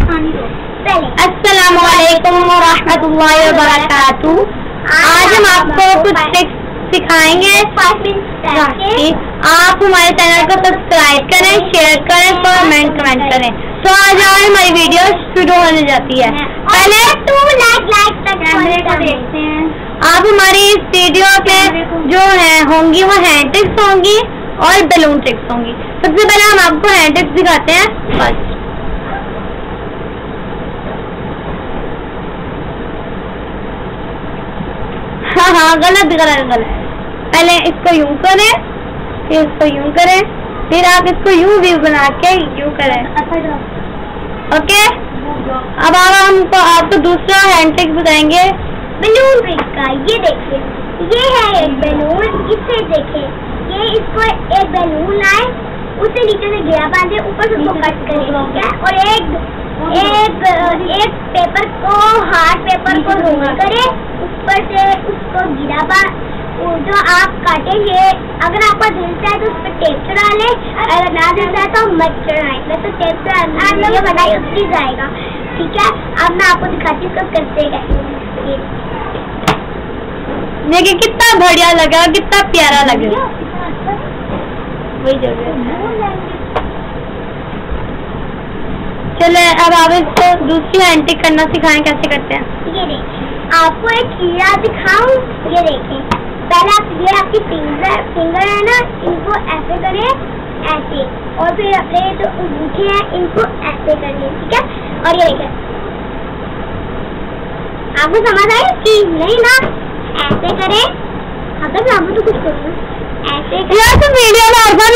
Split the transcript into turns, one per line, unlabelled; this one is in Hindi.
अस्सलामुअलैकुम वरहमतुल्लाहि वबरकातुहू। आज हम आपको कुछ ट्रिक्स सिखाएंगे। आप हमारे चैनल को सब्सक्राइब करें, शेयर करें, कमेंट करें। तो आज हमारी वीडियो शुरू होने जाती है। पहले 2 लाइक तक देखते हैं। आप हमारी इस वीडियो में जो है होंगी वो हैंड ट्रिक्स होंगी और बैलून ट्रिक्स होंगी। सबसे पहले हम आपको हैंड ट्रिक्स दिखाते हैं। फर्स्ट हाँ गलत। पहले इसको यूं करें, फिर इसको यूं करें, फिर आप इसको यूं व्यू बना के यूं करें। ओके, अब हमको आपको दूसरा हैंड ट्रिक बताएंगे
बैलून ट्रिक का। ये देखिए, ये है एक बैलून। इसे देखिए, ये इसको एक बैलून लाए, उसे नीचे से घेरा बांधे, ऊपर से उसको कट करें, ठीक है। और एक पेपर को, हार्ड पेपर को रोल करे, ऊपर से उसको घेरा जो आप काटेंगे, अगर आपका दिल चाहे तो उस पर टेप चढ़ा ले, अगर ना दिल चाहे तो मत चढ़ाए। तो टेप चढ़ाने बनाई उतरी जाएगा, ठीक है। अब मैं आपको दिखाती हूँ इसको करते कैसे।
देखिए कितना बढ़िया लगा, कितना प्यारा लगा। वही जगह चले, अब आप इसको दूसरी हैंड ट्रिक करना सिखाएं, कैसे करते हैं।
ये देखिए, आपको एक कीड़ा दिखाऊं। ये देखिए, पहले आप ये आपकी फिंगर है ना, इनको ऐसे करें, ऐसे, और फिर अपने जो अंगूठे हैं इनको ऐसे करिए, ठीक है। और ये देखिए, आपको समझ आई कि नहीं ना? ऐसे करें, अगर आपको तो कुछ करो ऐसे।
यार तुम वीडियो में हर बार